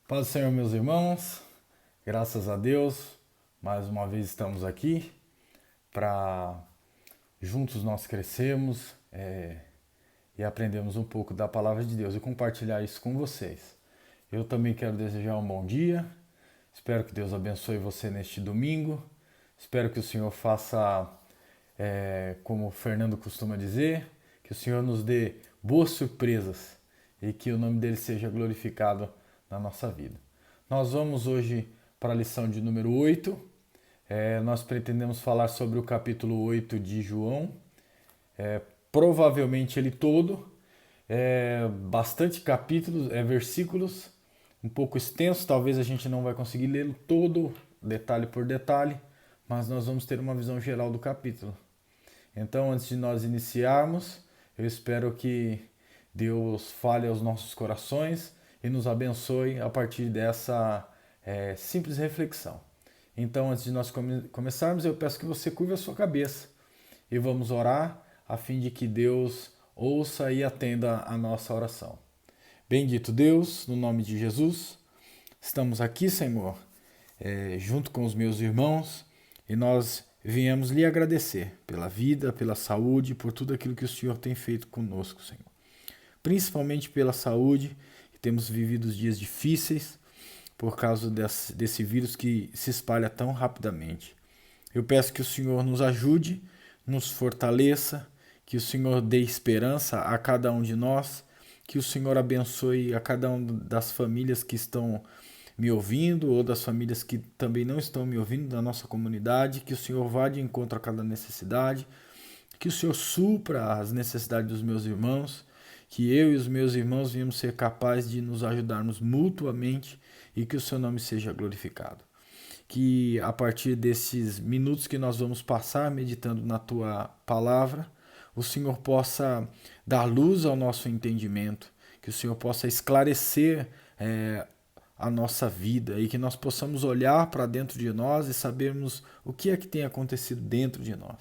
Paz do Senhor, meus irmãos, graças a Deus, mais uma vez estamos aqui para juntos nós crescermos e aprendemos um pouco da palavra de Deus e compartilhar isso com vocês. Eu também quero desejar um bom dia, espero que Deus abençoe você neste domingo, espero que o Senhor faça, como o Fernando costuma dizer, que o Senhor nos dê boas surpresas e que o nome dele seja glorificado na nossa vida. Nós vamos hoje para a lição de número 8. Nós pretendemos falar sobre o capítulo 8 de João, provavelmente ele todo, bastante capítulos, versículos, um pouco extenso, talvez a gente não vai conseguir lê-lo todo, detalhe por detalhe, mas nós vamos ter uma visão geral do capítulo. Então, antes de nós iniciarmos, eu espero que Deus fale aos nossos corações e nos abençoe a partir dessa simples reflexão. Então, antes de nós começarmos, eu peço que você curva a sua cabeça e vamos orar a fim de que Deus ouça e atenda a nossa oração. Bendito Deus, no nome de Jesus, estamos aqui, Senhor, junto com os meus irmãos e nós viemos lhe agradecer pela vida, pela saúde, por tudo aquilo que o Senhor tem feito conosco, Senhor. Principalmente pela saúde. Temos vivido dias difíceis por causa desse vírus que se espalha tão rapidamente. Eu peço que o Senhor nos ajude, nos fortaleça, que o Senhor dê esperança a cada um de nós, que o Senhor abençoe a cada uma das famílias que estão me ouvindo ou das famílias que também não estão me ouvindo da nossa comunidade, que o Senhor vá de encontro a cada necessidade, que o Senhor supra as necessidades dos meus irmãos, que eu e os meus irmãos venhamos ser capazes de nos ajudarmos mutuamente e que o seu nome seja glorificado. Que a partir desses minutos que nós vamos passar meditando na tua palavra, o Senhor possa dar luz ao nosso entendimento, que o Senhor possa esclarecer a nossa vida e que nós possamos olhar para dentro de nós e sabermos o que é que tem acontecido dentro de nós.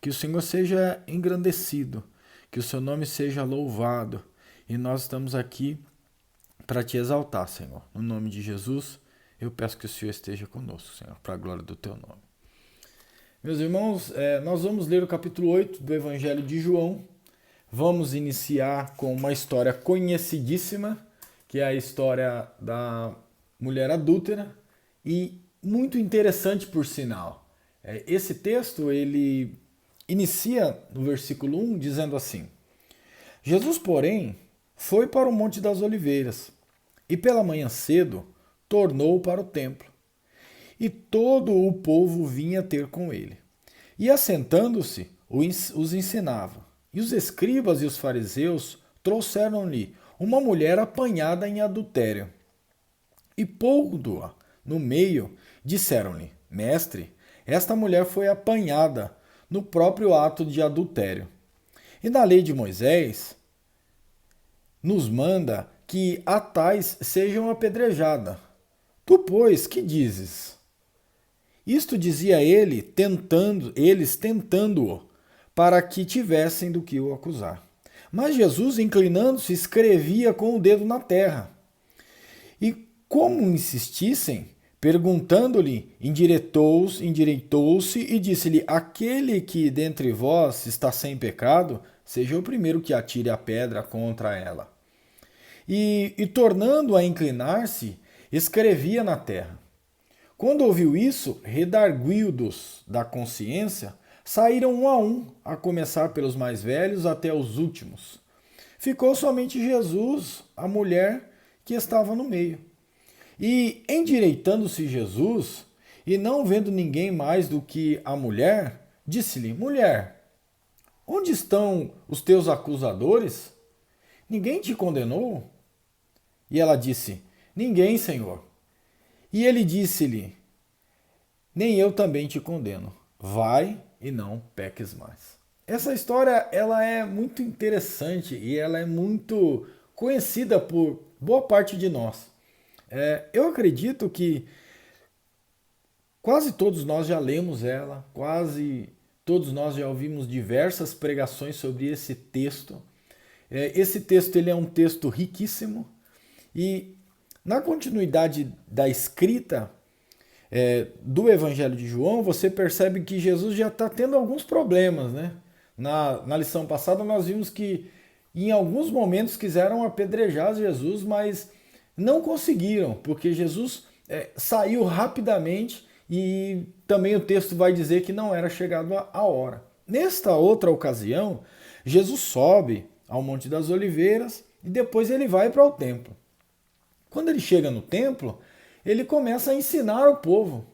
Que o Senhor seja engrandecido, que o seu nome seja louvado. E nós estamos aqui para te exaltar, Senhor. No nome de Jesus, eu peço que o Senhor esteja conosco, Senhor, para a glória do teu nome. Meus irmãos, nós vamos ler o capítulo 8 do Evangelho de João. Vamos iniciar com uma história conhecidíssima, que é a história da mulher adúltera, e muito interessante por sinal. Esse texto, ele inicia no versículo 1 dizendo assim: Jesus, porém, foi para o Monte das Oliveiras e pela manhã cedo tornou para o templo. E todo o povo vinha ter com ele. E assentando-se, os ensinava. E os escribas e os fariseus trouxeram-lhe uma mulher apanhada em adultério. E pondo-a no meio, disseram-lhe: Mestre, esta mulher foi apanhada no próprio ato de adultério. E na lei de Moisés, nos manda que a tais sejam apedrejadas. Tu, pois, que dizes? Isto dizia eles tentando-o, para que tivessem do que o acusar. Mas Jesus, inclinando-se, escrevia com o dedo na terra. E como insistissem, perguntando-lhe, endireitou-se e disse-lhe: Aquele que dentre vós está sem pecado, seja o primeiro que atire a pedra contra ela. E tornando a inclinar-se, escrevia na terra. Quando ouviu isso, redarguidos da consciência, saíram um, a começar pelos mais velhos até os últimos. Ficou somente Jesus, a mulher que estava no meio. E endireitando-se Jesus, e não vendo ninguém mais do que a mulher, disse-lhe: Mulher, onde estão os teus acusadores? Ninguém te condenou? E ela disse: Ninguém, Senhor. E ele disse-lhe: Nem eu também te condeno. Vai e não peques mais. Essa história ela é muito interessante e ela é muito conhecida por boa parte de nós. Eu acredito que quase todos nós já lemos ela, quase todos nós já ouvimos diversas pregações sobre esse texto. Esse texto ele é um texto riquíssimo e Na continuidade da escrita do Evangelho de João, você percebe que Jesus já está tendo alguns problemas, né? Na lição passada nós vimos que em alguns momentos quiseram apedrejar Jesus, mas não conseguiram, porque Jesus saiu rapidamente e também o texto vai dizer que não era chegado a hora. Nesta outra ocasião, Jesus sobe ao Monte das Oliveiras e depois ele vai para o templo. Quando ele chega no templo, ele começa a ensinar o povo.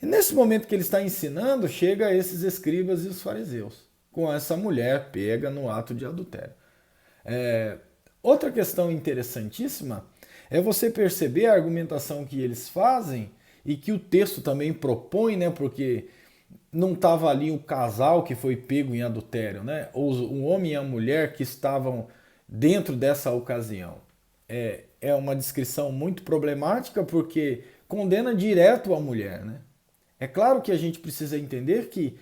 E nesse momento que ele está ensinando, chega esses escribas e os fariseus, com essa mulher pega no ato de adultério. Outra questão interessantíssima é você perceber a argumentação que eles fazem e que o texto também propõe, né? Porque não estava ali o casal que foi pego em adultério, né? Ou o homem e a mulher que estavam dentro dessa ocasião. É uma descrição muito problemática porque condena direto a mulher, né? É claro que a gente precisa entender que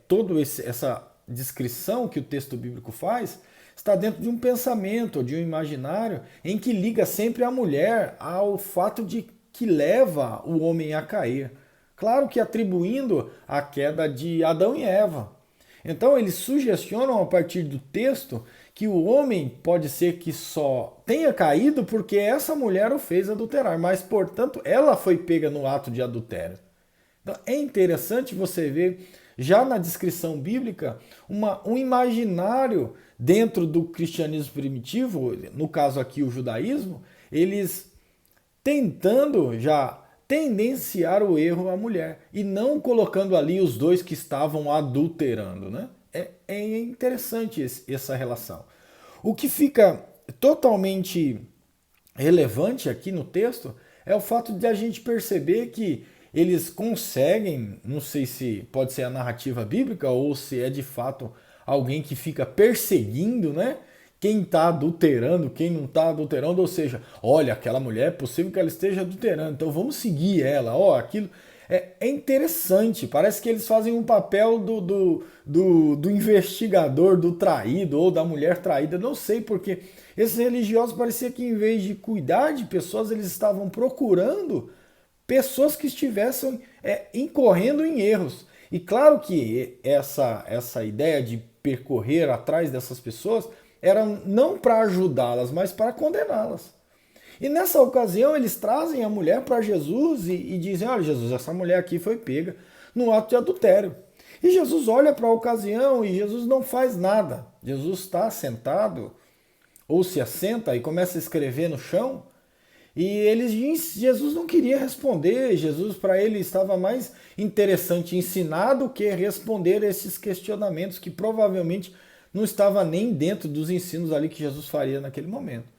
toda essa descrição que o texto bíblico faz está dentro de um pensamento, de um imaginário em que liga sempre a mulher ao fato de que leva o homem a cair. Claro que atribuindo a queda de Adão e Eva. Então eles sugestionam a partir do texto que o homem pode ser que só tenha caído porque essa mulher o fez adulterar, mas portanto ela foi pega no ato de adultério. Então, é interessante você ver já na descrição bíblica um imaginário dentro do cristianismo primitivo, no caso aqui o judaísmo, eles tentando já tendenciar o erro à mulher e não colocando ali os dois que estavam adulterando, né? É interessante essa relação. O que fica totalmente relevante aqui no texto é o fato de a gente perceber que eles conseguem, não sei se pode ser a narrativa bíblica ou se é de fato alguém que fica perseguindo, né? Quem está adulterando, quem não está adulterando, ou seja, olha, aquela mulher é possível que ela esteja adulterando, então vamos seguir ela, aquilo é interessante, parece que eles fazem um papel do investigador, do traído ou da mulher traída, não sei, porque esses religiosos parecia que em vez de cuidar de pessoas, eles estavam procurando pessoas que estivessem incorrendo em erros. E claro que essa ideia de percorrer atrás dessas pessoas era não para ajudá-las, mas para condená-las. E nessa ocasião eles trazem a mulher para Jesus e dizem, olha Jesus, essa mulher aqui foi pega no ato de adultério. E Jesus olha para a ocasião e Jesus não faz nada. Jesus está sentado ou se assenta e começa a escrever no chão. E Jesus não queria responder, Jesus para ele estava mais interessante ensinar do que responder esses questionamentos que provavelmente não estava nem dentro dos ensinos ali que Jesus faria naquele momento.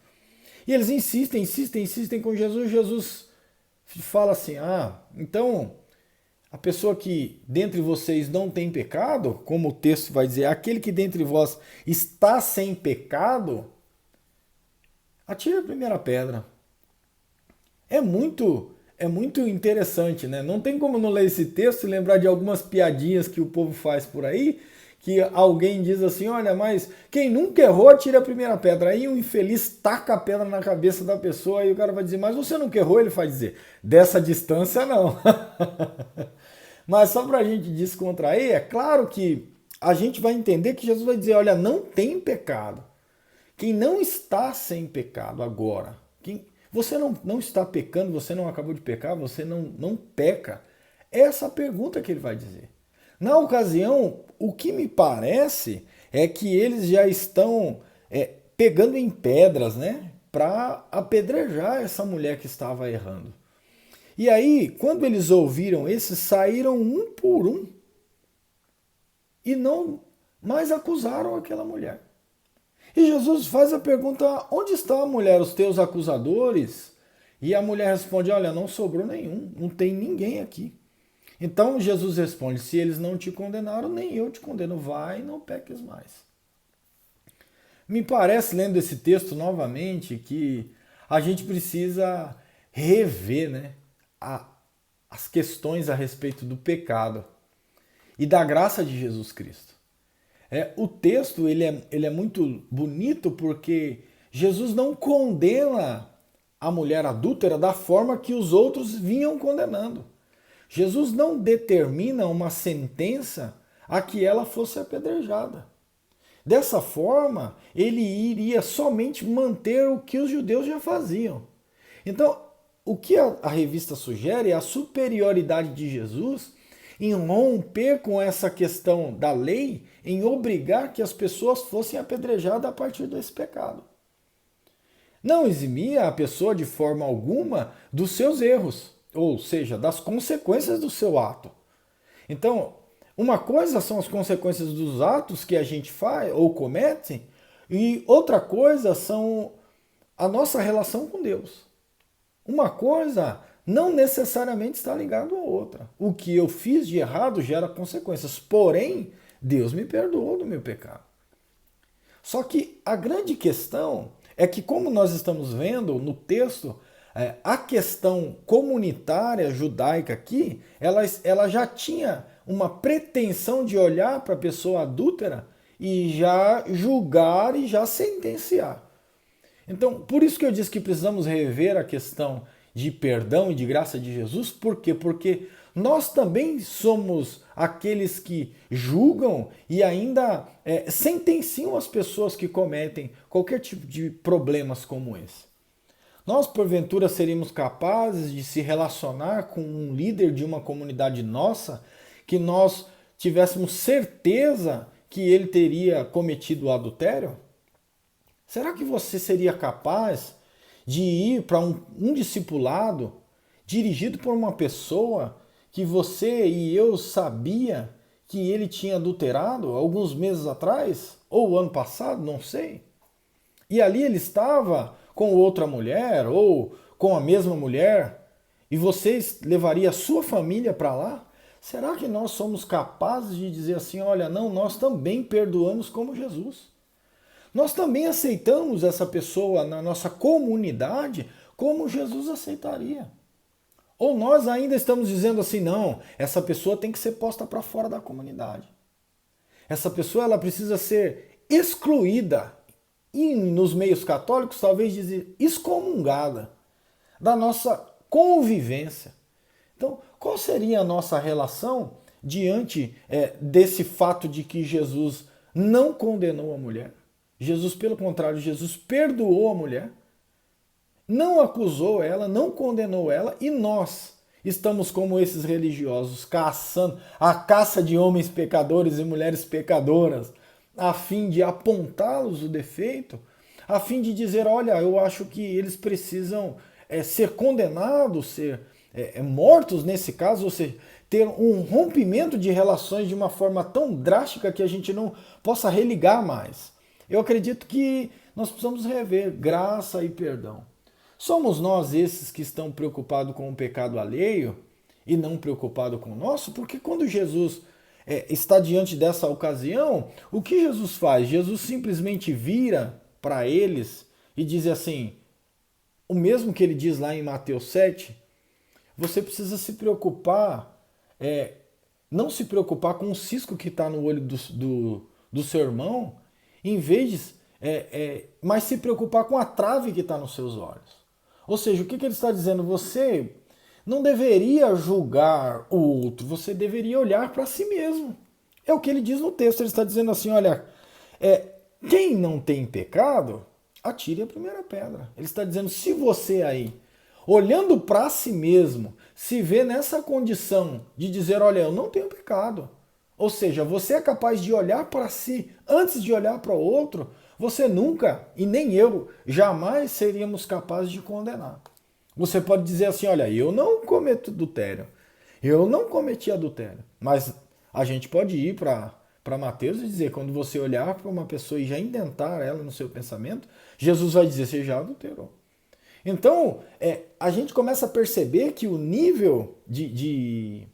E eles insistem com Jesus, Jesus fala assim, então a pessoa que dentre vocês não tem pecado, como o texto vai dizer, aquele que dentre vós está sem pecado, atire a primeira pedra. É muito interessante, né? Não tem como não ler esse texto e lembrar de algumas piadinhas que o povo faz por aí, que alguém diz assim, olha, mas quem nunca errou, atira a primeira pedra. Aí o infeliz taca a pedra na cabeça da pessoa e o cara vai dizer, mas você nunca errou? Ele vai dizer, dessa distância não. Mas só pra gente descontrair, é claro que a gente vai entender que Jesus vai dizer, olha, não tem pecado. Quem não está sem pecado agora, você não está pecando, você não acabou de pecar, você não peca. Essa é a pergunta que ele vai dizer. Na ocasião, o que me parece é que eles já estão pegando em pedras, né, para apedrejar essa mulher que estava errando. E aí, quando eles ouviram esses, saíram um por um e não mais acusaram aquela mulher. E Jesus faz a pergunta, onde está a mulher, os teus acusadores? E a mulher responde, olha, não sobrou nenhum, não tem ninguém aqui. Então Jesus responde, se eles não te condenaram, nem eu te condeno, vai e não peques mais. Me parece, lendo esse texto novamente, que a gente precisa rever, né, as questões a respeito do pecado e da graça de Jesus Cristo. O texto ele é muito bonito porque Jesus não condena a mulher adúltera da forma que os outros vinham condenando. Jesus não determina uma sentença a que ela fosse apedrejada. Dessa forma, ele iria somente manter o que os judeus já faziam. Então, o que a revista sugere é a superioridade de Jesus em romper com essa questão da lei, em obrigar que as pessoas fossem apedrejadas a partir desse pecado. Não eximia a pessoa de forma alguma dos seus erros, ou seja, das consequências do seu ato. Então, uma coisa são as consequências dos atos que a gente faz ou comete, e outra coisa são a nossa relação com Deus. Uma coisa não necessariamente está ligada à outra. O que eu fiz de errado gera consequências, porém, Deus me perdoou do meu pecado. Só que a grande questão é que, como nós estamos vendo no texto, a questão comunitária judaica aqui, ela já tinha uma pretensão de olhar para a pessoa adúltera e já julgar e já sentenciar. Então, por isso que eu disse que precisamos rever a questão de perdão e de graça de Jesus. Por quê? Porque nós também somos aqueles que julgam e ainda sentenciam as pessoas que cometem qualquer tipo de problemas como esse. Nós, porventura, seríamos capazes de se relacionar com um líder de uma comunidade nossa que nós tivéssemos certeza que ele teria cometido o adultério? Será que você seria capaz de ir para um discipulado dirigido por uma pessoa que você e eu sabia que ele tinha adulterado alguns meses atrás? Ou ano passado, não sei. E ali ele estava com outra mulher ou com a mesma mulher e você levaria a sua família para lá? Será que nós somos capazes de dizer assim, olha, não, nós também perdoamos como Jesus? Nós também aceitamos essa pessoa na nossa comunidade como Jesus aceitaria? Ou nós ainda estamos dizendo assim, não, essa pessoa tem que ser posta para fora da comunidade. Essa pessoa ela precisa ser excluída. E nos meios católicos, talvez dizer excomungada da nossa convivência. Então, qual seria a nossa relação diante desse fato de que Jesus não condenou a mulher? Jesus, pelo contrário, Jesus perdoou a mulher, não acusou ela, não condenou ela, e nós estamos como esses religiosos, caçando a caça de homens pecadores e mulheres pecadoras, a fim de apontá-los o defeito, a fim de dizer, olha, eu acho que eles precisam ser condenados, ser mortos nesse caso, ou seja, ter um rompimento de relações de uma forma tão drástica que a gente não possa religar mais. Eu acredito que nós precisamos rever graça e perdão. Somos nós esses que estão preocupados com o pecado alheio e não preocupados com o nosso? Porque quando Jesus está diante dessa ocasião, o que Jesus faz? Jesus simplesmente vira para eles e diz assim, o mesmo que ele diz lá em Mateus 7, você precisa se preocupar, não se preocupar com o cisco que está no olho do seu irmão, em vez de, mas se preocupar com a trave que está nos seus olhos. Ou seja, o que ele está dizendo? Você não deveria julgar o outro, você deveria olhar para si mesmo. É o que ele diz no texto, ele está dizendo assim, olha, quem não tem pecado, atire a primeira pedra. Ele está dizendo, se você aí, olhando para si mesmo, se vê nessa condição de dizer, olha, eu não tenho pecado. Ou seja, você é capaz de olhar para si antes de olhar para o outro, você nunca, e nem eu, jamais seríamos capazes de condenar. Você pode dizer assim, olha, eu não cometo adultério, eu não cometi adultério, mas a gente pode ir para Mateus e dizer, quando você olhar para uma pessoa e já intentar ela no seu pensamento, Jesus vai dizer, você já adulterou. Então, a gente começa a perceber que o nível de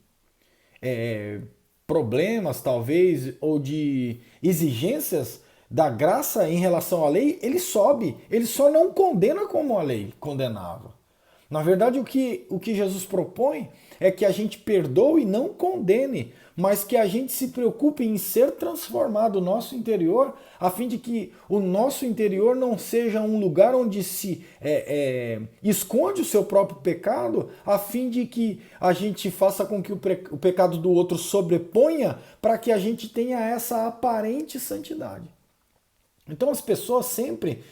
problemas, talvez, ou de exigências da graça em relação à lei, ele sobe. Ele só não condena como a lei condenava. Na verdade, o que Jesus propõe é que a gente perdoe e não condene, mas que a gente se preocupe em ser transformado o nosso interior, a fim de que o nosso interior não seja um lugar onde se esconde o seu próprio pecado, a fim de que a gente faça com que o pecado do outro sobreponha, para que a gente tenha essa aparente santidade. Então as pessoas sempre,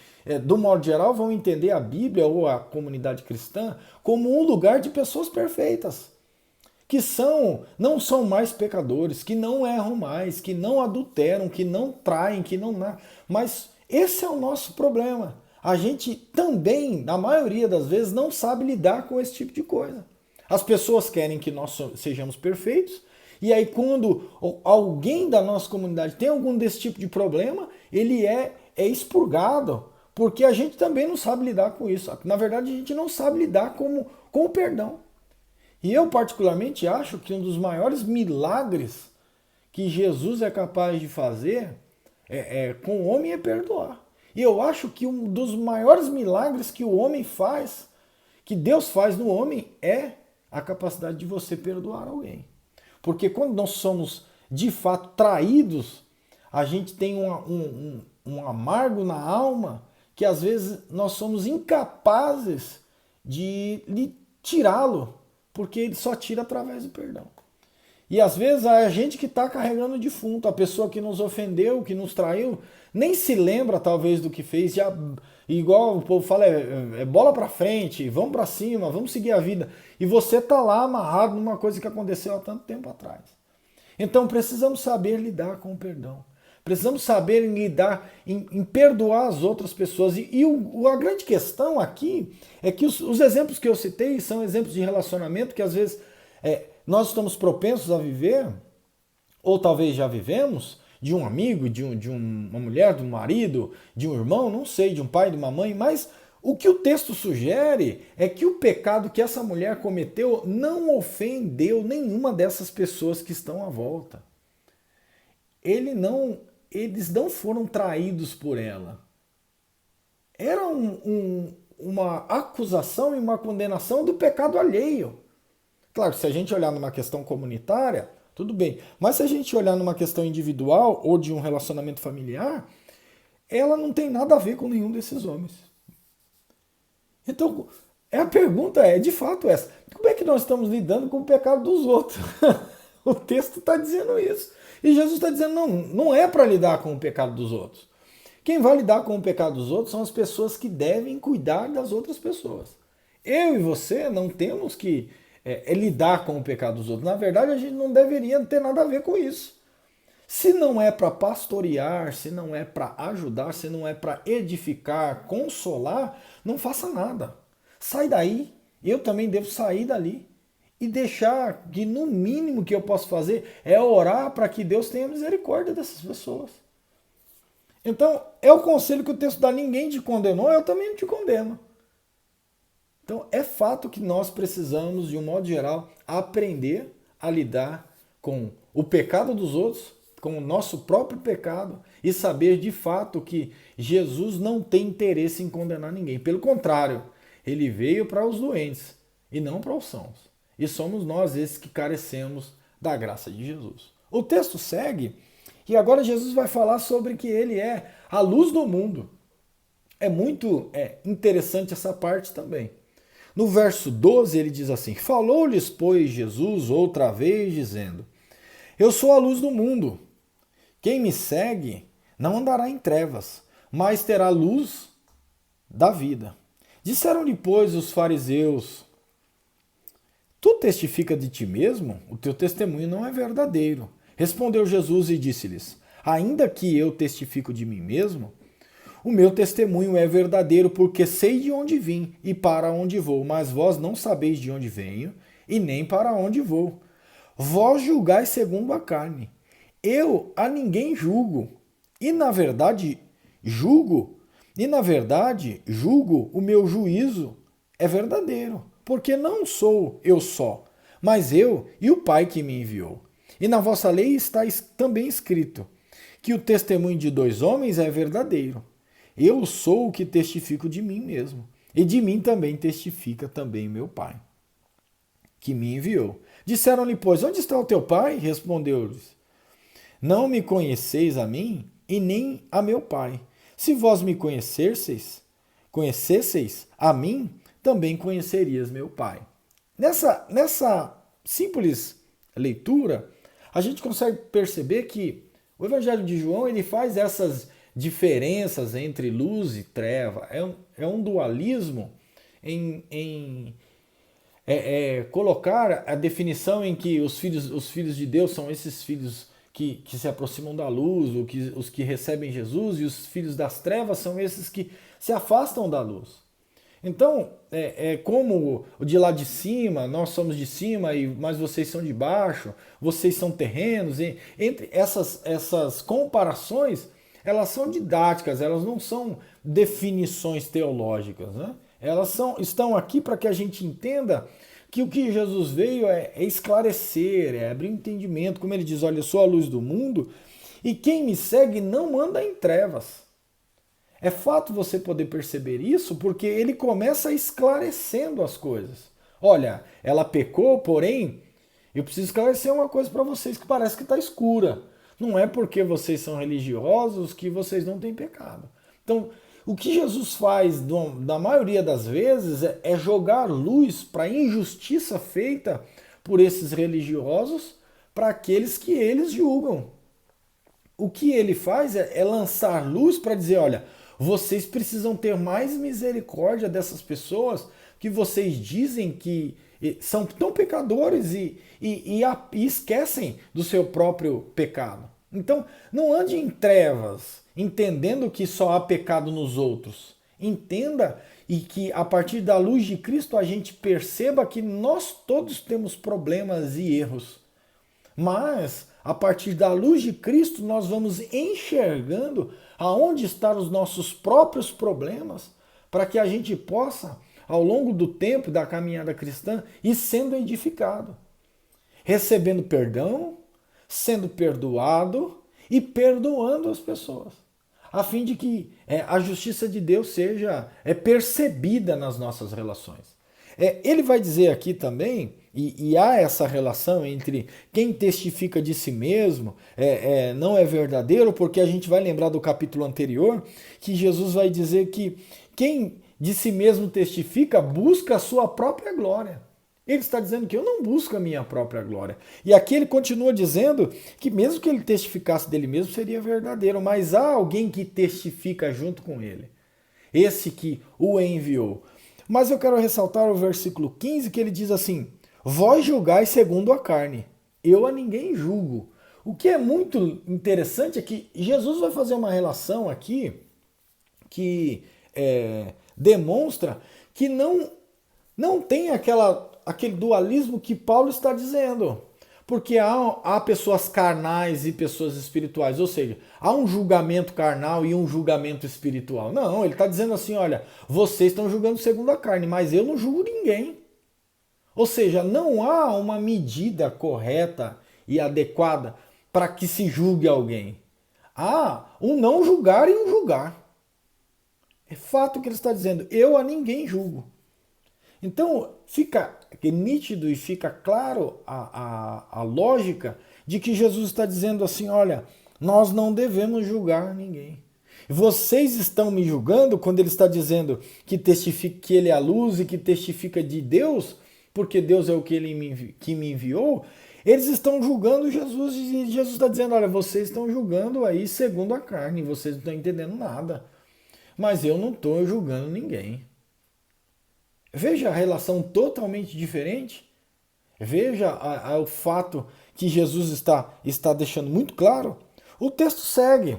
do modo geral, vão entender a Bíblia ou a comunidade cristã como um lugar de pessoas perfeitas, que não são mais pecadores, que não erram mais, que não adulteram, que não traem, que não... Mas esse é o nosso problema. A gente também, na maioria das vezes, não sabe lidar com esse tipo de coisa. As pessoas querem que nós sejamos perfeitos, e aí quando alguém da nossa comunidade tem algum desse tipo de problema, ele é expurgado, porque a gente também não sabe lidar com isso. Na verdade, a gente não sabe lidar com o perdão. E eu particularmente acho que um dos maiores milagres que Jesus é capaz de fazer com o homem é perdoar. E eu acho que um dos maiores milagres que o homem faz, que Deus faz no homem, é a capacidade de você perdoar alguém. Porque quando nós somos de fato traídos, a gente tem um amargo na alma que às vezes nós somos incapazes de tirá-lo, porque ele só tira através do perdão. E às vezes a gente que está carregando o defunto, a pessoa que nos ofendeu, que nos traiu, nem se lembra talvez do que fez, já, igual o povo fala, é bola para frente, vamos para cima, vamos seguir a vida. E você está lá amarrado numa coisa que aconteceu há tanto tempo atrás. Então precisamos saber lidar com o perdão. Precisamos saber lidar, em perdoar as outras pessoas. E a grande questão aqui é que os exemplos que eu citei são exemplos de relacionamento que às vezes nós estamos propensos a viver, ou talvez já vivemos, de um amigo, de uma mulher, de um marido, de um irmão, não sei, de um pai, de uma mãe, mas o que o texto sugere é que o pecado que essa mulher cometeu não ofendeu nenhuma dessas pessoas que estão à volta. Eles não foram traídos por ela. Era uma acusação e uma condenação do pecado alheio. Claro, se a gente olhar numa questão comunitária, tudo bem. Mas se a gente olhar numa questão individual ou de um relacionamento familiar, ela não tem nada a ver com nenhum desses homens. Então, a pergunta é, de fato, essa. Como é que nós estamos lidando com o pecado dos outros? O texto está dizendo isso. E Jesus está dizendo, não é para lidar com o pecado dos outros. Quem vai lidar com o pecado dos outros são as pessoas que devem cuidar das outras pessoas. Eu e você não temos que lidar com o pecado dos outros. Na verdade, a gente não deveria ter nada a ver com isso. Se não é para pastorear, se não é para ajudar, se não é para edificar, consolar, não faça nada. Sai daí. Eu também devo sair dali. E deixar que no mínimo que eu posso fazer é orar para que Deus tenha misericórdia dessas pessoas. Então, é o conselho que o texto dá. Ninguém te condenou, eu também não te condeno. Então, é fato que nós precisamos, de um modo geral, aprender a lidar com o pecado dos outros, com o nosso próprio pecado e saber de fato que Jesus não tem interesse em condenar ninguém. Pelo contrário, ele veio para os doentes e não para os sãos. E somos nós esses que carecemos da graça de Jesus. O texto segue e agora Jesus vai falar sobre que ele é a luz do mundo. É muito interessante essa parte também. No verso 12 ele diz assim, falou-lhes, pois, Jesus outra vez, dizendo, eu sou a luz do mundo. Quem me segue não andará em trevas, mas terá luz da vida. Disseram-lhe, pois, os fariseus, tu testifica de ti mesmo? O teu testemunho não é verdadeiro. Respondeu Jesus e disse-lhes, ainda que eu testifico de mim mesmo, o meu testemunho é verdadeiro, porque sei de onde vim e para onde vou, mas vós não sabeis de onde venho e nem para onde vou. Vós julgais segundo a carne. Eu a ninguém julgo. E na verdade julgo o meu juízo é verdadeiro, porque não sou eu só, mas eu e o Pai que me enviou. E na vossa lei está também escrito que o testemunho de dois homens é verdadeiro. Eu sou o que testifico de mim mesmo. e de mim também testifica também meu Pai, que me enviou. Disseram-lhe, pois, onde está o teu Pai? Respondeu-lhes, não me conheceis a mim e nem a meu Pai. Se vós me conhecesseis a mim, também conhecerias meu Pai. Nessa simples leitura, a gente consegue perceber que o Evangelho de João ele faz essas diferenças entre luz e treva. É um dualismo em colocar a definição em que os filhos de Deus são esses filhos que se aproximam da luz, os que recebem Jesus, e os filhos das trevas são esses que se afastam da luz. Então, como o de lá de cima, nós somos de cima, mas vocês são de baixo, vocês são terrenos. Entre essas comparações, elas são didáticas, elas não são definições teológicas, né? Elas estão aqui para que a gente entenda que o que Jesus veio é esclarecer, é abrir entendimento. Como ele diz, olha, eu sou a luz do mundo e quem me segue não anda em trevas. É fato você poder perceber isso porque ele começa esclarecendo as coisas. Olha, ela pecou, porém, eu preciso esclarecer uma coisa para vocês que parece que está escura. Não é porque vocês são religiosos que vocês não têm pecado. Então, o que Jesus faz, na maioria das vezes, é jogar luz para a injustiça feita por esses religiosos para aqueles que eles julgam. O que ele faz é lançar luz para dizer, olha, vocês precisam ter mais misericórdia dessas pessoas que vocês dizem que são tão pecadores e esquecem do seu próprio pecado. Então, não ande em trevas, entendendo que só há pecado nos outros. Entenda e que a partir da luz de Cristo a gente perceba que nós todos temos problemas e erros. Mas, a partir da luz de Cristo, nós vamos enxergando aonde estão os nossos próprios problemas, para que a gente possa, ao longo do tempo da caminhada cristã, ir sendo edificado, recebendo perdão, sendo perdoado e perdoando as pessoas, a fim de que a justiça de Deus seja percebida nas nossas relações. Ele vai dizer aqui também, e há essa relação entre quem testifica de si mesmo não é verdadeiro, porque a gente vai lembrar do capítulo anterior que Jesus vai dizer que quem de si mesmo testifica busca a sua própria glória. Ele está dizendo que eu não busco a minha própria glória. E aqui ele continua dizendo que mesmo que ele testificasse dele mesmo seria verdadeiro, mas há alguém que testifica junto com ele. Esse que o enviou. Mas eu quero ressaltar o versículo 15 que ele diz assim, vós julgais segundo a carne, eu a ninguém julgo. O que é muito interessante é que Jesus vai fazer uma relação aqui que demonstra que não tem aquele dualismo que Paulo está dizendo. Porque há pessoas carnais e pessoas espirituais, ou seja, há um julgamento carnal e um julgamento espiritual. Não, ele está dizendo assim, olha, vocês estão julgando segundo a carne, mas eu não julgo ninguém. Ou seja, não há uma medida correta e adequada para que se julgue alguém. Há um não julgar e um julgar. É fato que ele está dizendo, eu a ninguém julgo. Então, fica nítido e fica claro a lógica de que Jesus está dizendo assim, olha, nós não devemos julgar ninguém. Vocês estão me julgando quando ele está dizendo que testifica que ele é a luz e que testifica de Deus, porque Deus é o que que me enviou. Eles estão julgando Jesus e Jesus está dizendo, olha, vocês estão julgando aí segundo a carne, vocês não estão entendendo nada. Mas eu não estou julgando ninguém. Veja a relação totalmente diferente. Veja o fato que Jesus está deixando muito claro. O texto segue.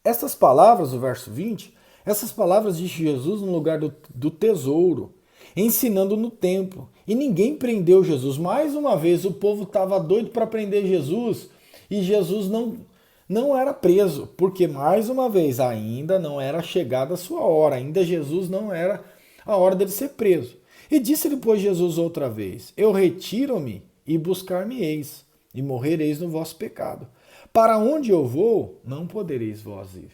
Essas palavras, o verso 20, essas palavras de Jesus no lugar do tesouro, ensinando no templo. E ninguém prendeu Jesus. Mais uma vez, o povo estava doido para prender Jesus e Jesus não era preso, porque mais uma vez, ainda não era chegada a sua hora, ainda Jesus não era a hora dele ser preso. E disse depois Jesus outra vez, eu retiro-me e buscar-me-eis, e morrereis no vosso pecado. Para onde eu vou, não podereis vós ir.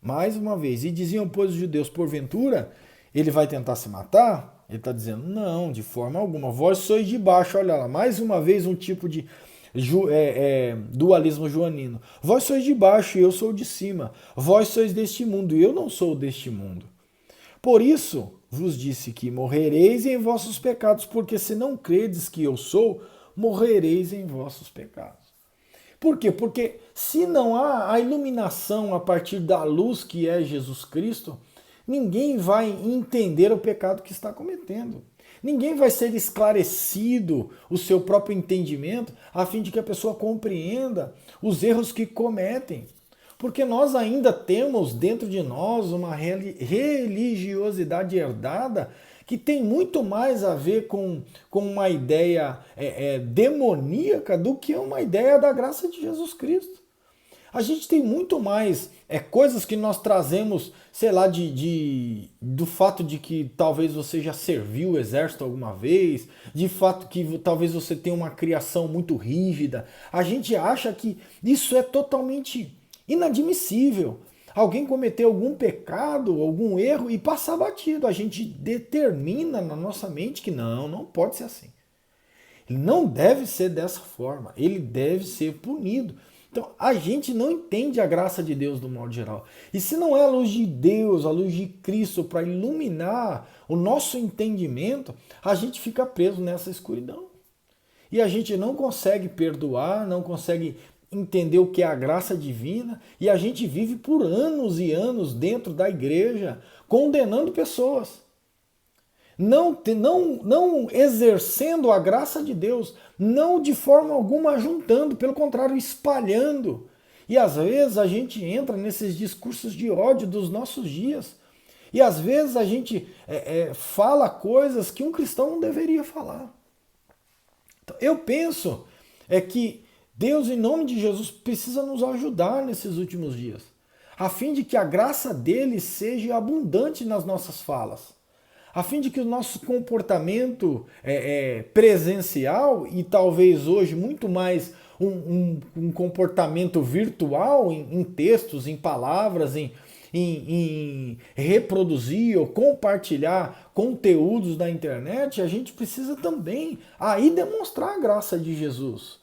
Mais uma vez, e diziam, pois, os judeus, porventura, ele vai tentar se matar? Ele está dizendo, não, de forma alguma. Vós sois de baixo, olha lá, mais uma vez um tipo de dualismo joanino. Vós sois de baixo e eu sou de cima. Vós sois deste mundo e eu não sou deste mundo. Por isso vos disse que morrereis em vossos pecados, porque se não credes que eu sou, morrereis em vossos pecados. Por quê? Porque se não há a iluminação a partir da luz que é Jesus Cristo, ninguém vai entender o pecado que está cometendo. Ninguém vai ser esclarecido o seu próprio entendimento a fim de que a pessoa compreenda os erros que cometem. Porque nós ainda temos dentro de nós uma religiosidade herdada que tem muito mais a ver com uma ideia demoníaca do que uma ideia da graça de Jesus Cristo. A gente tem muito mais coisas que nós trazemos, sei lá, do fato de que talvez você já serviu o exército alguma vez, de fato que talvez você tenha uma criação muito rígida. A gente acha que isso é totalmente inadmissível. Alguém cometer algum pecado, algum erro e passar batido. A gente determina na nossa mente que não pode ser assim. Ele não deve ser dessa forma. Ele deve ser punido. Então, a gente não entende a graça de Deus do modo geral. E se não é a luz de Deus, a luz de Cristo para iluminar o nosso entendimento, a gente fica preso nessa escuridão. E a gente não consegue perdoar, não consegue entender o que é a graça divina, e a gente vive por anos e anos dentro da igreja condenando pessoas. Não exercendo a graça de Deus, não de forma alguma juntando, pelo contrário, espalhando. E às vezes a gente entra nesses discursos de ódio dos nossos dias. E às vezes a gente fala coisas que um cristão não deveria falar. Então, eu penso que Deus, em nome de Jesus, precisa nos ajudar nesses últimos dias, a fim de que a graça dele seja abundante nas nossas falas, a fim de que o nosso comportamento presencial, e talvez hoje muito mais um comportamento virtual em textos, em palavras, em reproduzir ou compartilhar conteúdos da internet, a gente precisa também aí demonstrar a graça de Jesus,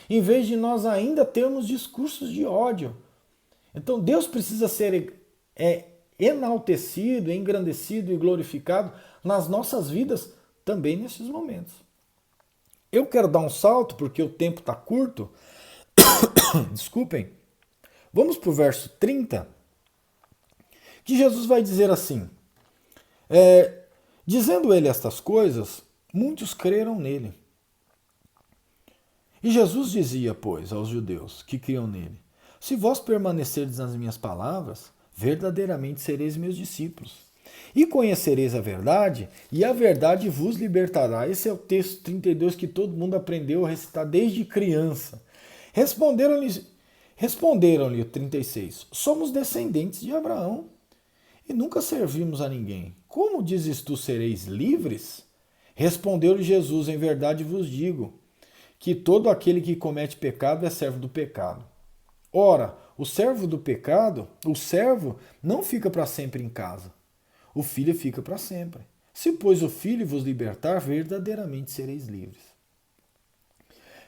em vez de nós ainda termos discursos de ódio. Então Deus precisa ser enaltecido, engrandecido e glorificado nas nossas vidas também nesses momentos. Eu quero dar um salto porque o tempo está curto. Desculpem. Vamos para o verso 30, que Jesus vai dizer assim, dizendo ele estas coisas, muitos creram nele. E Jesus dizia, pois, aos judeus que criam nele, se vós permanecerdes nas minhas palavras, verdadeiramente sereis meus discípulos. E conhecereis a verdade, e a verdade vos libertará. Esse é o texto 32 que todo mundo aprendeu a recitar desde criança. Responderam-lhe o 36, somos descendentes de Abraão e nunca servimos a ninguém. Como dizes tu, sereis livres? Respondeu-lhe Jesus, em verdade vos digo, que todo aquele que comete pecado é servo do pecado. Ora, o servo do pecado, o servo não fica para sempre em casa. O filho fica para sempre. Se, pois, o filho vos libertar, verdadeiramente sereis livres.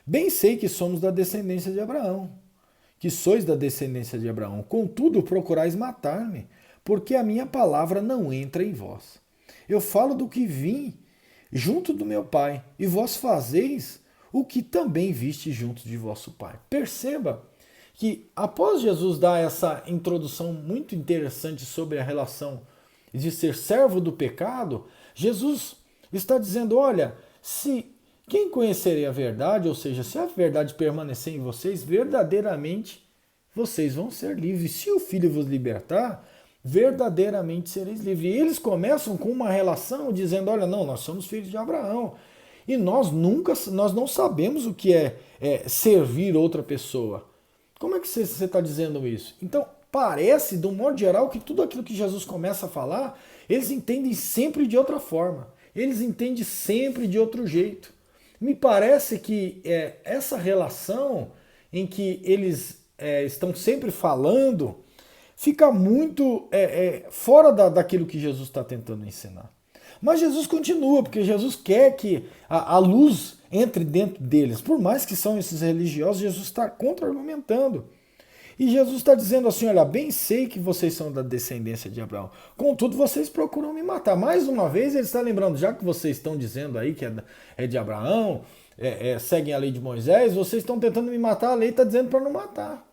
Bem sei que somos da descendência de Abraão, que sois da descendência de Abraão. Contudo, procurais matar-me, porque a minha palavra não entra em vós. Eu falo do que vim junto do meu Pai, e vós fazeis o que também viste junto de vosso Pai. Perceba que após Jesus dar essa introdução muito interessante sobre a relação de ser servo do pecado, Jesus está dizendo, olha, se quem conhecerem a verdade, ou seja, se a verdade permanecer em vocês, verdadeiramente vocês vão ser livres. Se o Filho vos libertar, verdadeiramente sereis livres. E eles começam com uma relação dizendo, olha, não, nós somos filhos de Abraão. E nós não sabemos o que é servir outra pessoa. Como é que você está dizendo isso? Então, parece, de um modo geral, que tudo aquilo que Jesus começa a falar, eles entendem sempre de outra forma. Eles entendem sempre de outro jeito. Me parece que essa relação em que eles estão sempre falando fica muito fora daquilo que Jesus está tentando ensinar. Mas Jesus continua, porque Jesus quer que a luz entre dentro deles. Por mais que são esses religiosos, Jesus está contra-argumentando. E Jesus está dizendo assim, olha, bem sei que vocês são da descendência de Abraão. Contudo, vocês procuram me matar. Mais uma vez, ele está lembrando, já que vocês estão dizendo aí que é de Abraão, seguem a lei de Moisés, vocês estão tentando me matar, a lei está dizendo para não matar.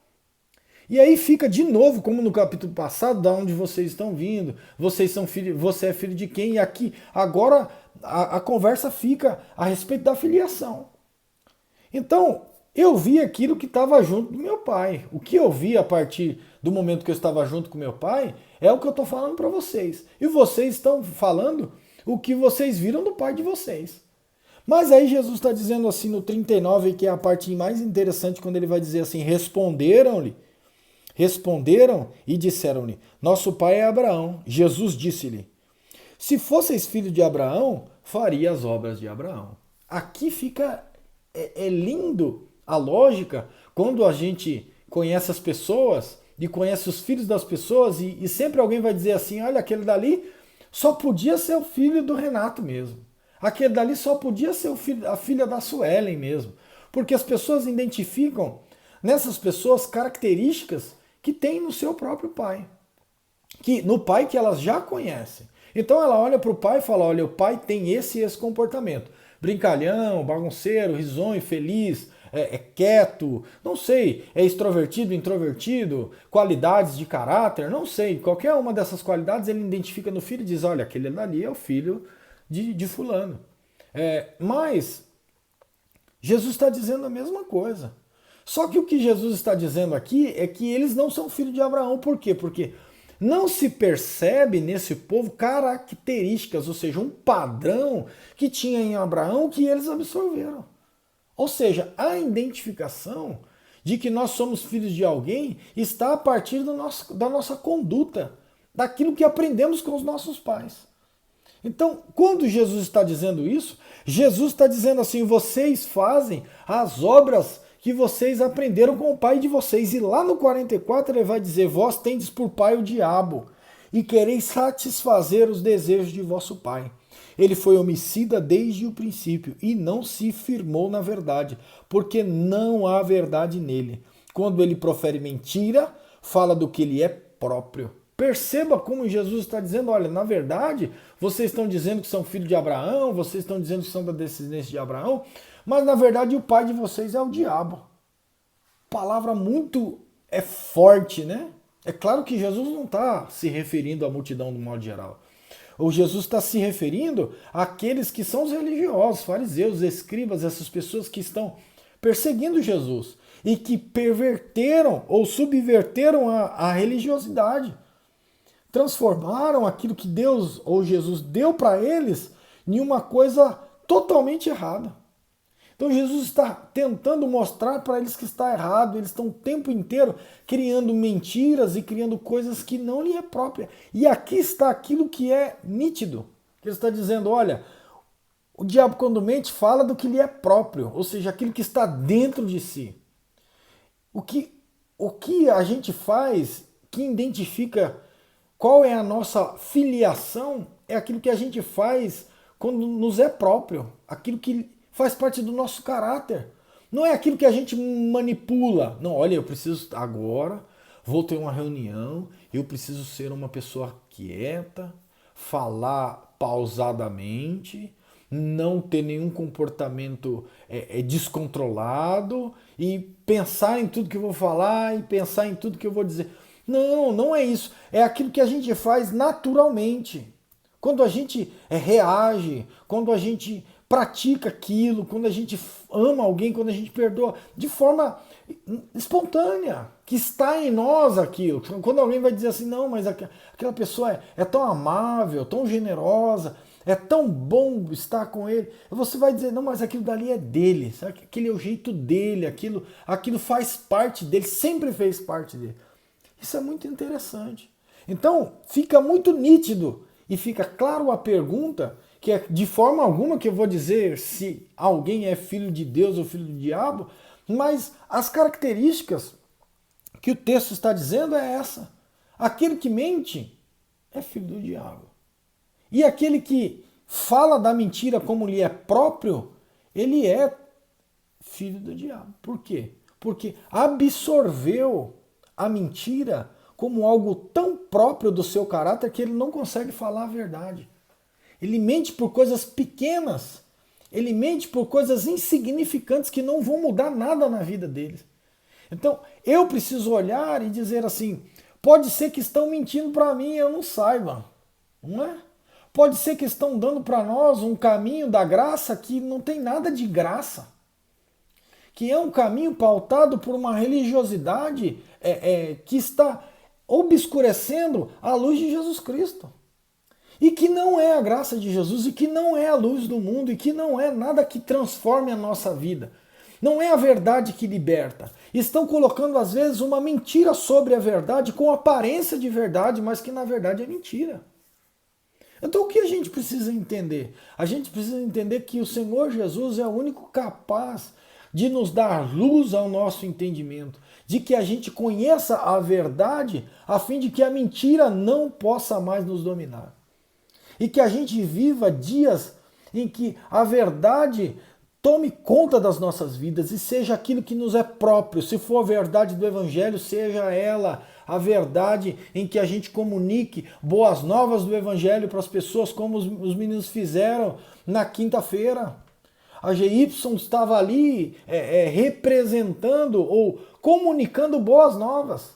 E aí fica de novo, como no capítulo passado, da onde vocês estão vindo, vocês são filho, você é filho de quem? E aqui, agora, a conversa fica a respeito da filiação. Então, eu vi aquilo que estava junto do meu pai. O que eu vi a partir do momento que eu estava junto com meu pai é o que eu estou falando para vocês. E vocês estão falando o que vocês viram do pai de vocês. Mas aí Jesus está dizendo assim no 39, que é a parte mais interessante, quando ele vai dizer assim, Responderam e disseram-lhe, nosso pai é Abraão. Jesus disse-lhe, se fosseis filho de Abraão, faria as obras de Abraão. Aqui fica, lindo a lógica, quando a gente conhece as pessoas e conhece os filhos das pessoas e sempre alguém vai dizer assim, olha, aquele dali só podia ser o filho do Renato mesmo. Aquele dali só podia ser a filha da Suelen mesmo. Porque as pessoas identificam nessas pessoas características que tem no seu próprio pai. No pai que elas já conhecem. Então ela olha para o pai e fala, olha, o pai tem esse e esse comportamento. Brincalhão, bagunceiro, risonho, feliz, quieto, não sei, é extrovertido, introvertido, qualidades de caráter, não sei. Qualquer uma dessas qualidades ele identifica no filho e diz, olha, aquele ali é o filho de fulano. Mas Jesus está dizendo a mesma coisa. Só que o que Jesus está dizendo aqui é que eles não são filhos de Abraão. Por quê? Porque não se percebe nesse povo características, ou seja, um padrão que tinha em Abraão que eles absorveram. Ou seja, a identificação de que nós somos filhos de alguém está a partir da nossa conduta, daquilo que aprendemos com os nossos pais. Então, quando Jesus está dizendo isso, Jesus está dizendo assim, vocês fazem as obras que vocês aprenderam com o pai de vocês. E lá no 44 ele vai dizer, vós tendes por pai o diabo, e quereis satisfazer os desejos de vosso pai. Ele foi homicida desde o princípio, e não se firmou na verdade, porque não há verdade nele. Quando ele profere mentira, fala do que ele é próprio. Perceba como Jesus está dizendo, olha, na verdade, vocês estão dizendo que são filhos de Abraão, vocês estão dizendo que são da descendência de Abraão, mas na verdade o pai de vocês é o diabo. Palavra muito forte, né? É claro que Jesus não está se referindo à multidão do modo geral. Ou Jesus está se referindo àqueles que são os religiosos, fariseus, escribas, essas pessoas que estão perseguindo Jesus e que perverteram ou subverteram a religiosidade. Transformaram aquilo que Deus ou Jesus deu para eles em uma coisa totalmente errada. Então Jesus está tentando mostrar para eles que está errado, eles estão o tempo inteiro criando mentiras e criando coisas que não lhe é própria. E aqui está aquilo que é nítido. Ele está dizendo, olha, o diabo quando mente fala do que lhe é próprio, ou seja, aquilo que está dentro de si. O que a gente faz que identifica qual é a nossa filiação é aquilo que a gente faz quando nos é próprio, aquilo que faz parte do nosso caráter. Não é aquilo que a gente manipula. Não, olha, eu preciso agora, vou ter uma reunião, eu preciso ser uma pessoa quieta, falar pausadamente, não ter nenhum comportamento descontrolado e pensar em tudo que eu vou falar e pensar em tudo que eu vou dizer. Não, não é isso. É aquilo que a gente faz naturalmente. Quando a gente reage, quando a gente pratica aquilo, quando a gente ama alguém, quando a gente perdoa, de forma espontânea, que está em nós aquilo. Quando alguém vai dizer assim, não, mas aquela pessoa é tão amável, tão generosa, é tão bom estar com ele, você vai dizer, não, mas aquilo dali é dele, sabe? Aquele é o jeito dele, aquilo faz parte dele, sempre fez parte dele. Isso é muito interessante. Então, fica muito nítido e fica claro a pergunta, que é de forma alguma que eu vou dizer se alguém é filho de Deus ou filho do diabo, mas as características que o texto está dizendo é essa. Aquele que mente é filho do diabo. E aquele que fala da mentira como lhe é próprio, ele é filho do diabo. Por quê? Porque absorveu a mentira como algo tão próprio do seu caráter que ele não consegue falar a verdade. Ele mente por coisas pequenas. Ele mente por coisas insignificantes que não vão mudar nada na vida deles. Então, eu preciso olhar e dizer assim, pode ser que estão mentindo para mim e eu não saiba, não é? Pode ser que estão dando para nós um caminho da graça que não tem nada de graça, que é um caminho pautado por uma religiosidade que está obscurecendo a luz de Jesus Cristo. E que não é a graça de Jesus, e que não é a luz do mundo, e que não é nada que transforme a nossa vida. Não é a verdade que liberta. Estão colocando, às vezes, uma mentira sobre a verdade, com aparência de verdade, mas que na verdade é mentira. Então o que a gente precisa entender? A gente precisa entender que o Senhor Jesus é o único capaz de nos dar luz ao nosso entendimento, de que a gente conheça a verdade, a fim de que a mentira não possa mais nos dominar. E que a gente viva dias em que a verdade tome conta das nossas vidas e seja aquilo que nos é próprio. Se for a verdade do Evangelho, seja ela a verdade em que a gente comunique boas novas do Evangelho para as pessoas, como os meninos fizeram na quinta-feira. A GY estava ali representando ou comunicando boas novas.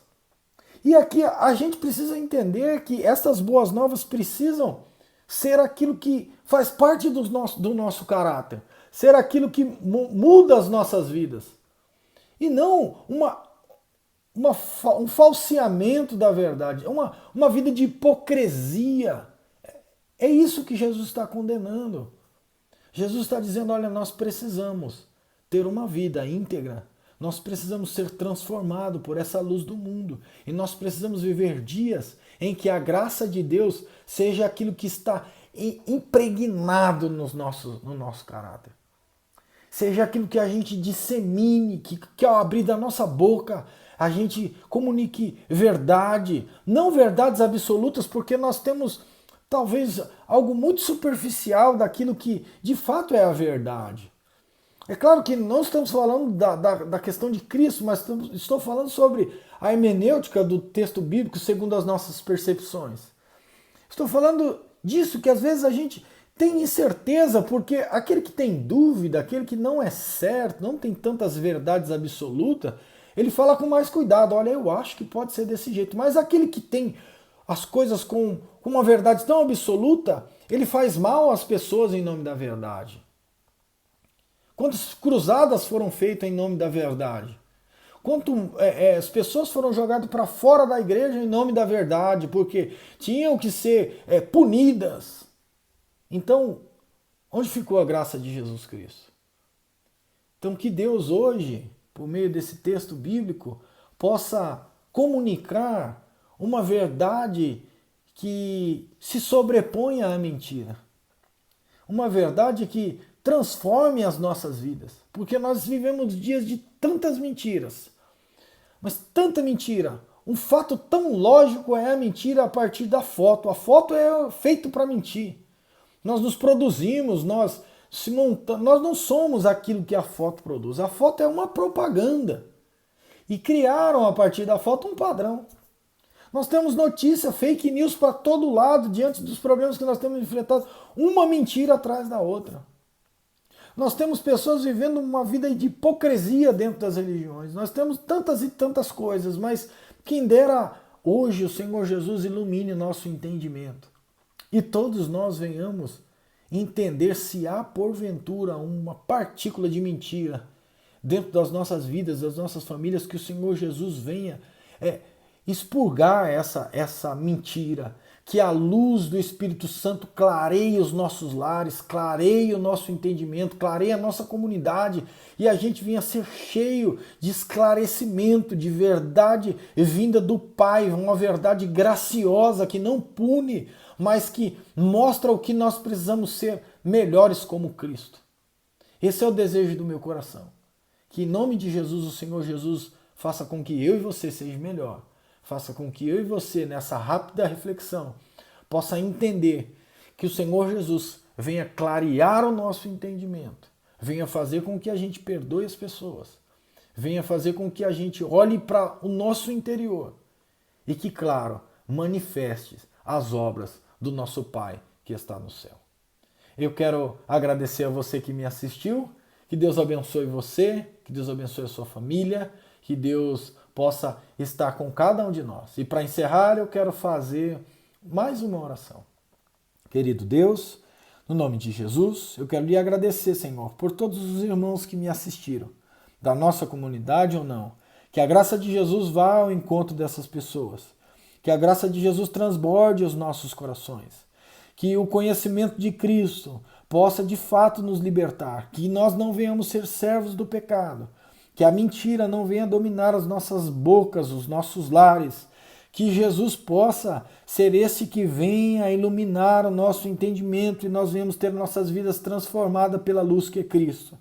E aqui a gente precisa entender que essas boas novas precisam ser aquilo que faz parte do nosso caráter, ser aquilo que muda as nossas vidas. E não um falseamento da verdade, uma vida de hipocrisia. É isso que Jesus está condenando. Jesus está dizendo, olha, nós precisamos ter uma vida íntegra, nós precisamos ser transformados por essa luz do mundo, e nós precisamos viver dias em que a graça de Deus seja aquilo que está impregnado no nosso caráter. Seja aquilo que a gente dissemine, que ao abrir da nossa boca a gente comunique verdade, não verdades absolutas, porque nós temos talvez algo muito superficial daquilo que de fato é a verdade. É claro que não estamos falando da questão de Cristo, mas estou falando sobre a hermenêutica do texto bíblico segundo as nossas percepções. Estou falando disso que às vezes a gente tem incerteza, porque aquele que tem dúvida, aquele que não é certo, não tem tantas verdades absolutas, ele fala com mais cuidado. Olha, eu acho que pode ser desse jeito. Mas aquele que tem as coisas com uma verdade tão absoluta, ele faz mal às pessoas em nome da verdade. Quantas cruzadas foram feitas em nome da verdade? As pessoas foram jogadas para fora da igreja em nome da verdade, porque tinham que ser punidas. Então, onde ficou a graça de Jesus Cristo? Então, que Deus hoje, por meio desse texto bíblico, possa comunicar uma verdade que se sobreponha à mentira. Uma verdade que transforme as nossas vidas. Porque nós vivemos dias de tantas mentiras. Mas tanta mentira. Um fato tão lógico é a mentira a partir da foto. A foto é feita para mentir. Nós nos produzimos, nós não somos aquilo que a foto produz. A foto é uma propaganda. E criaram a partir da foto um padrão. Nós temos notícia, fake news para todo lado, diante dos problemas que nós temos enfrentado, uma mentira atrás da outra. Nós temos pessoas vivendo uma vida de hipocrisia dentro das religiões. Nós temos tantas e tantas coisas, mas quem dera hoje o Senhor Jesus ilumine o nosso entendimento. E todos nós venhamos entender se há porventura uma partícula de mentira dentro das nossas vidas, das nossas famílias, que o Senhor Jesus venha expurgar essa mentira, que a luz do Espírito Santo clareie os nossos lares, clareie o nosso entendimento, clareie a nossa comunidade e a gente venha ser cheio de esclarecimento, de verdade vinda do Pai, uma verdade graciosa que não pune, mas que mostra o que nós precisamos ser melhores como Cristo. Esse é o desejo do meu coração. Que em nome de Jesus, o Senhor Jesus, faça com que eu e você sejam melhor. faça com que eu e você, nessa rápida reflexão, possa entender que o Senhor Jesus venha clarear o nosso entendimento, venha fazer com que a gente perdoe as pessoas, venha fazer com que a gente olhe para o nosso interior e que, claro, manifeste as obras do nosso Pai que está no céu. Eu quero agradecer a você que me assistiu, que Deus abençoe você, que Deus abençoe a sua família, que Deus possa estar com cada um de nós. E para encerrar, eu quero fazer mais uma oração. Querido Deus, no nome de Jesus, eu quero lhe agradecer, Senhor, por todos os irmãos que me assistiram, da nossa comunidade ou não. Que a graça de Jesus vá ao encontro dessas pessoas. Que a graça de Jesus transborde os nossos corações. Que o conhecimento de Cristo possa de fato nos libertar. Que nós não venhamos ser servos do pecado. Que a mentira não venha dominar as nossas bocas, os nossos lares. Que Jesus possa ser esse que venha iluminar o nosso entendimento e nós venhamos ter nossas vidas transformadas pela luz que é Cristo.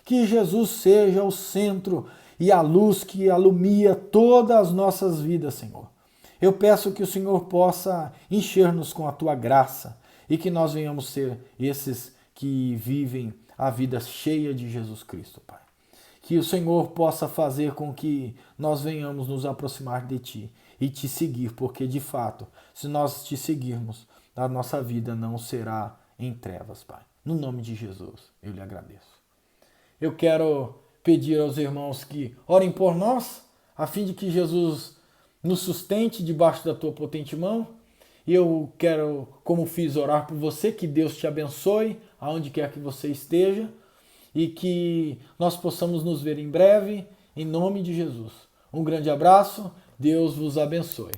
Que Jesus seja o centro e a luz que alumia todas as nossas vidas, Senhor. Eu peço que o Senhor possa encher-nos com a tua graça e que nós venhamos ser esses que vivem a vida cheia de Jesus Cristo, Pai. Que o Senhor possa fazer com que nós venhamos nos aproximar de Ti e Te seguir, porque de fato, se nós Te seguirmos, a nossa vida não será em trevas, Pai. No nome de Jesus, eu lhe agradeço. Eu quero pedir aos irmãos que orem por nós, a fim de que Jesus nos sustente debaixo da Tua potente mão. E eu quero, como fiz, orar por você, que Deus te abençoe, aonde quer que você esteja, e que nós possamos nos ver em breve, em nome de Jesus. Um grande abraço, Deus vos abençoe.